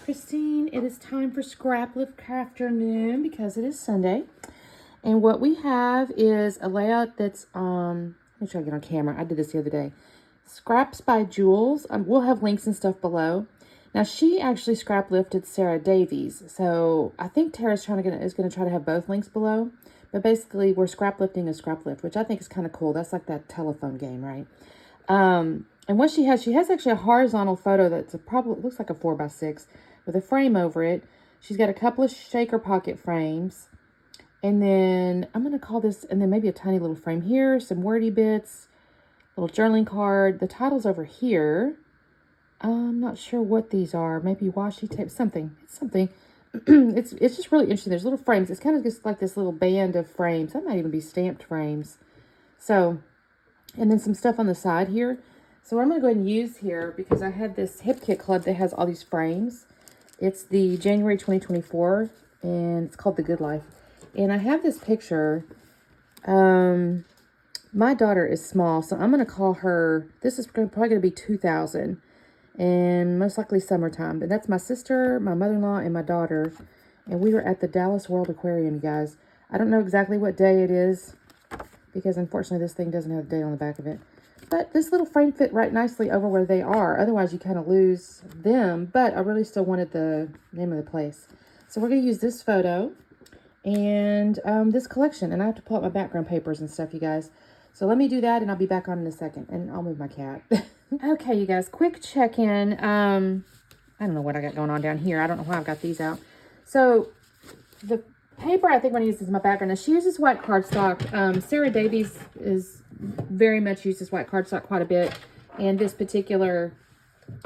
Christine. It is time for Scraplift Crafternoon because it is Sunday. And what we have is a layout that's, let me try to get on camera. I did this the other day. Scraps by Jules. We'll have links and stuff below. Now, she actually scrap lifted Sarah Davies. So I think Tara's is going to try to have both links below. But basically, we're scrap lifting a scrap lift, which I think is kind of cool. That's like that telephone game, right? And what she has actually a horizontal photo that's it looks like a 4x6 with a frame over it. She's got a couple of shaker pocket frames. And then I'm going to call this, and then maybe a tiny little frame here, some wordy bits, little journaling card. The title's over here. I'm not sure what these are. Maybe washi tape, something. It's something. It's just really interesting. There's little frames. It's kind of just like this little band of frames. That might even be stamped frames. So, and then some stuff on the side here. So what I'm going to go ahead and use here, because I had this Hip Kit Club that has all these frames. It's the January 2024, and it's called The Good Life. And I have this picture. My daughter is small, so I'm going to call her, this is probably going to be 2000, and most likely summertime. But that's my sister, my mother-in-law, and my daughter. And we were at the Dallas World Aquarium, you guys. I don't know exactly what day it is, because unfortunately this thing doesn't have a date on the back of it. But this little frame fit right nicely over where they are. Otherwise, you kind of lose them. But I really still wanted the name of the place. So we're going to use this photo and this collection. And I have to pull out my background papers and stuff, you guys. So let me do that, and I'll be back on in a second. And I'll move my cat. Okay, you guys, quick check-in. I don't know what I got going on down here. I don't know why I've got these out. So the paper I think I'm going to use is my background. Now, she uses white cardstock. Sarah Davies is very much uses white cardstock quite a bit. And this particular,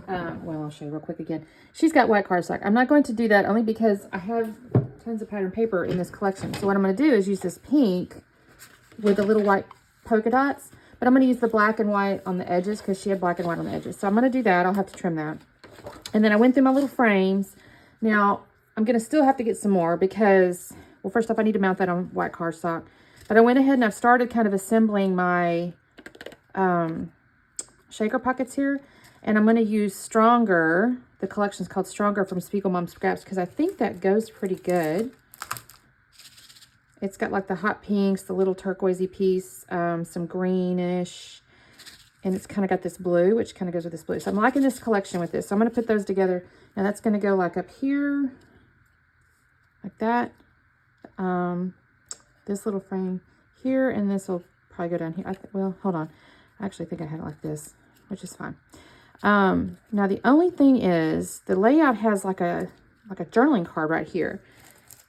well, I'll show you real quick again. She's got white cardstock. I'm not going to do that only because I have tons of pattern paper in this collection. So what I'm going to do is use this pink with the little white polka dots. But I'm going to use the black and white on the edges because she had black and white on the edges. So I'm going to do that. I'll have to trim that. And then I went through my little frames. Now, I'm going to still have to get some more because, well, first off, I need to mount that on white cardstock. But I went ahead and I've started kind of assembling my shaker pockets here. And I'm going to use Stronger. The collection's called Stronger from Spiegelmom Scraps because I think that goes pretty good. It's got like the hot pinks, the little turquoisey piece, some greenish. And it's kind of got this blue, which kind of goes with this blue. So I'm liking this collection with this. So I'm going to put those together. Now that's going to go like up here. Like that. This little frame here, and this will probably go down here. Well, hold on. I actually think I had it like this, which is fine. Now the only thing is the layout has like a journaling card right here,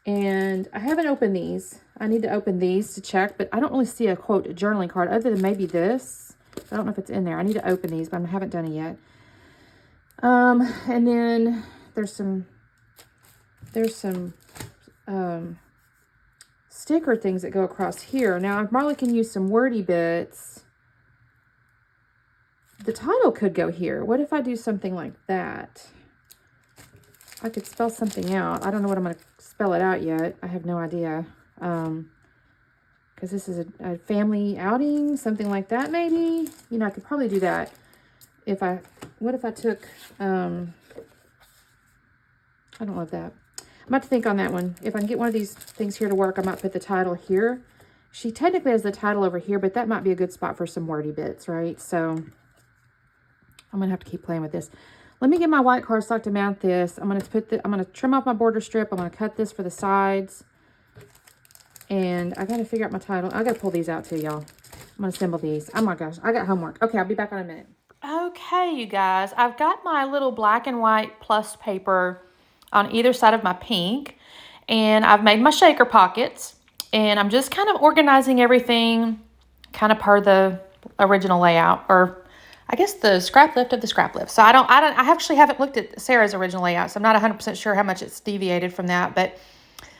and I haven't opened these. I need to open these to check, but I don't really see a quote journaling card other than maybe this. I don't know if it's in there. I need to open these, but I haven't done it yet. And then there's some sticker things that go across here. Now, if Marley can use some wordy bits, the title could go here. What if I do something like that? I could spell something out. I don't know what I'm going to spell it out yet. I have no idea. Because this is a family outing, something like that maybe. You know, I could probably do that. What if I took, I don't love that. I'm about to think on that one. If I can get one of these things here to work, I might put the title here. She technically has the title over here, but that might be a good spot for some wordy bits, right? So I'm going to have to keep playing with this. Let me get my white cardstock to mount this. I'm going to trim off my border strip. I'm going to cut this for the sides. And I got to figure out my title. I got to pull these out too, y'all. I'm going to assemble these. Oh my gosh, I got homework. Okay, I'll be back in a minute. Okay, you guys, I've got my little black and white plus paper on either side of my pink, and I've made my shaker pockets, and I'm just kind of organizing everything kind of per the original layout, or I guess the scrap lift of the scrap lift. So I actually haven't looked at Sarah's original layout, so I'm not 100% sure how much it's deviated from that, but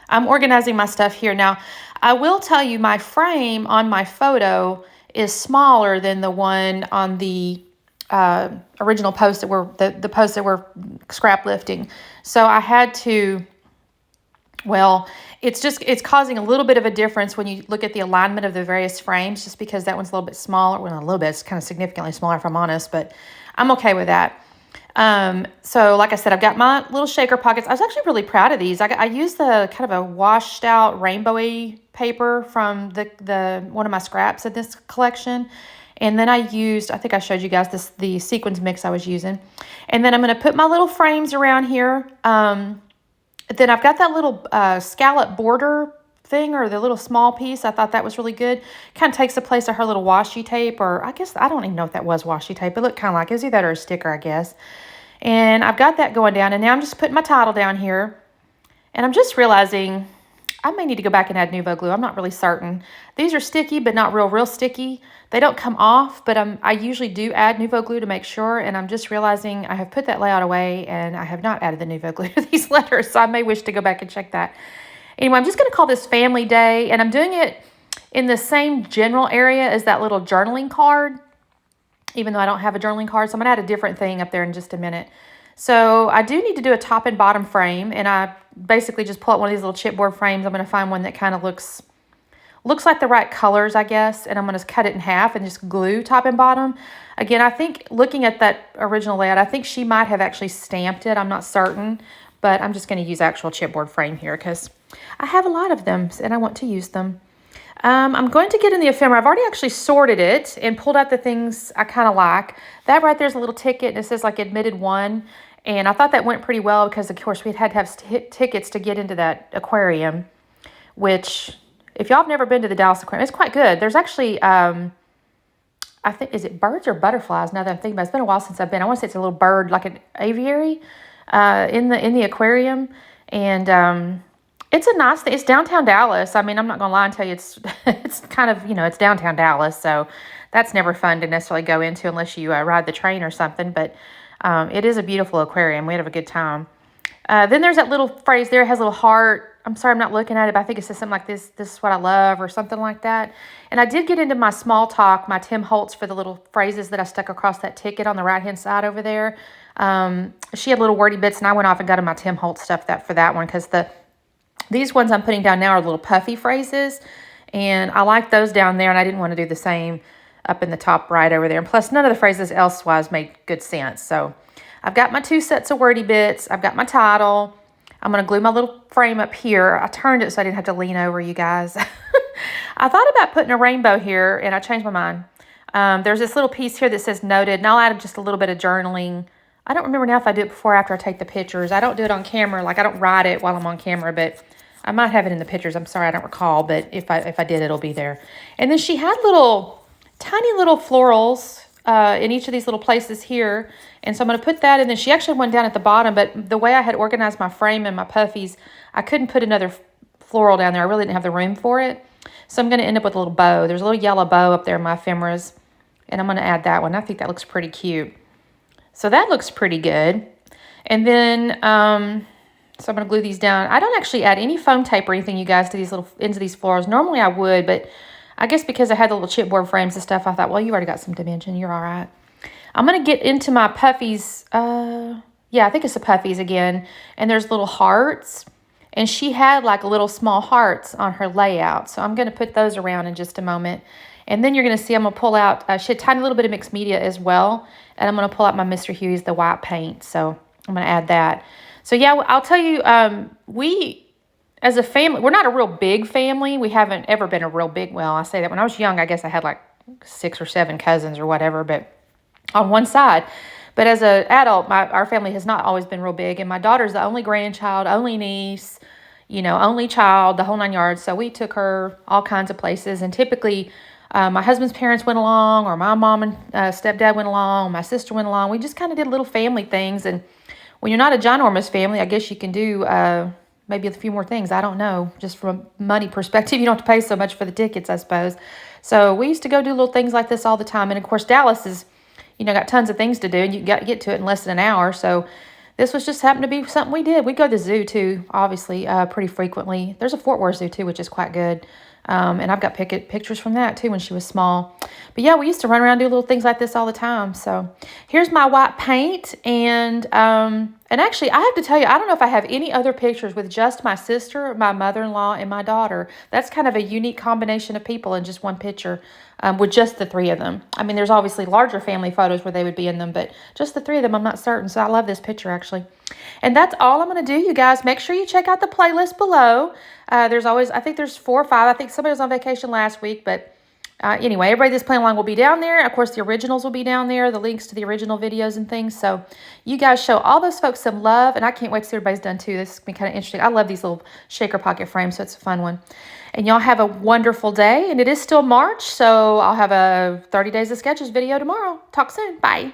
I'm organizing my stuff here. Now, I will tell you my frame on my photo is smaller than the one on the original post that were the posts that were scrap lifting. So I had to, well, it's causing a little bit of a difference when you look at the alignment of the various frames, just because that one's a little bit smaller. Well, not a little bit, it's kind of significantly smaller if I'm honest, but I'm okay with that. So like I said, I've got my little shaker pockets. I was actually really proud of these. I used the kind of a washed out rainbowy paper from the one of my scraps in this collection. And then I used, I think I showed you guys the sequins mix I was using. And then I'm going to put my little frames around here. Then I've got that little scallop border thing, or the little small piece. I thought that was really good. Kind of takes the place of her little washi tape, or I guess, I don't even know if that was washi tape. It looked kind of like it was either that or a sticker, I guess. And I've got that going down, and now I'm just putting my title down here. And I'm just realizing I may need to go back and add Nouveau glue. I'm not really certain. These are sticky, but not real sticky. They don't come off, but I usually do add Nouveau glue to make sure, and I'm just realizing I have put that layout away, and I have not added the Nouveau glue to these letters, so I may wish to go back and check that. Anyway, I'm just going to call this Family Day, and I'm doing it in the same general area as that little journaling card, even though I don't have a journaling card, so I'm going to add a different thing up there in just a minute. So I do need to do a top and bottom frame, and I basically just pull out one of these little chipboard frames. I'm going to find one that kind of looks like the right colors, I guess, and I'm going to cut it in half and just glue top and bottom. Again, I think looking at that original layout, I think she might have actually stamped it. I'm not certain, but I'm just going to use actual chipboard frame here because I have a lot of them and I want to use them. I'm going to get in the ephemera. I've already actually sorted it and pulled out the things I kind of like. That right there's a little ticket, and it says like admitted 1. And I thought that went pretty well because, of course, we had to have tickets to get into that aquarium, which, if y'all have never been to the Dallas Aquarium, it's quite good. There's actually, I think, is it birds or butterflies? Now that I'm thinking about it, it's been a while since I've been. I want to say it's a little bird, like an aviary in the aquarium. And it's a nice thing. It's downtown Dallas. I mean, I'm not going to lie and tell you it's kind of, it's downtown Dallas. So that's never fun to necessarily go into unless you ride the train or something. But it is a beautiful aquarium. We had a good time. Then there's that little phrase there. It has a little heart. I'm sorry I'm not looking at it, but I think it says something like this is what I love, or something like that. And I did get into my small talk, my Tim Holtz, for the little phrases that I stuck across that ticket on the right-hand side over there. She had little wordy bits, and I went off and got in my Tim Holtz stuff for that one, because these ones I'm putting down now are little puffy phrases, and I like those down there, and I didn't want to do the same up in the top right over there. And plus, none of the phrases elsewise made good sense. So I've got my 2 sets of wordy bits. I've got my title. I'm going to glue my little frame up here. I turned it so I didn't have to lean over, you guys. I thought about putting a rainbow here, and I changed my mind. There's this little piece here that says noted, and I'll add just a little bit of journaling. I don't remember now if I do it before or after I take the pictures. I don't do it on camera. Like, I don't write it while I'm on camera, but I might have it in the pictures. I'm sorry, I don't recall, but if I did, it'll be there. And then she had tiny little florals in each of these little places here. And so I'm going to put that, and then she actually went down at the bottom, but the way I had organized my frame and my puffies, I couldn't put another floral down there. I really didn't have the room for it. So I'm going to end up with a little bow. There's a little yellow bow up there in my ephemeras, and I'm going to add that one. I think that looks pretty cute. So that looks pretty good. And then, so I'm going to glue these down. I don't actually add any foam tape or anything, you guys, to these little ends of these florals. Normally I would, but I guess because I had the little chipboard frames and stuff, I thought, well, you already got some dimension. You're all right. I'm going to get into my puffies. Yeah, I think it's the puffies again. And there's little hearts. And she had like little small hearts on her layout. So I'm going to put those around in just a moment. And then you're going to see I'm going to pull out, she had a tiny little bit of mixed media as well. And I'm going to pull out my Mr. Hugh's, the white paint. So I'm going to add that. So yeah, I'll tell you, we, as a family, we're not a real big family. We haven't ever been a real big, well, I say that when I was young, I guess I had like 6 or 7 cousins or whatever, but on one side. But as an adult, our family has not always been real big. And my daughter's the only grandchild, only niece, only child, the whole 9 yards. So we took her all kinds of places. And typically, my husband's parents went along, or my mom and stepdad went along, my sister went along. We just kind of did little family things. And when you're not a ginormous family, I guess you can do maybe a few more things. I don't know. Just from a money perspective, you don't have to pay so much for the tickets, I suppose. So we used to go do little things like this all the time. And of course, Dallas is, got tons of things to do, and you got to get to it in less than an hour. So this was just happened to be something we did. We go to the zoo too, obviously, pretty frequently. There's a Fort Worth Zoo too, which is quite good. And I've got pictures from that too when she was small. But yeah, we used to run around and do little things like this all the time. So here's my white paint. And And actually, I have to tell you, I don't know if I have any other pictures with just my sister, my mother-in-law, and my daughter. That's kind of a unique combination of people in just one picture, with just the three of them. I mean, there's obviously larger family photos where they would be in them, but just the three of them, I'm not certain. So I love this picture, actually. And that's all I'm going to do, you guys. Make sure you check out the playlist below. There's always, I think there's 4 or 5. I think somebody was on vacation last week, but anyway, everybody that's playing along will be down there. Of course, the originals will be down there, the links to the original videos and things. So you guys show all those folks some love, and I can't wait to see everybody's done too. This is going to be kind of interesting. I love these little shaker pocket frames, so it's a fun one. And y'all have a wonderful day, and it is still March, so I'll have a 30 Days of Sketches video tomorrow. Talk soon. Bye.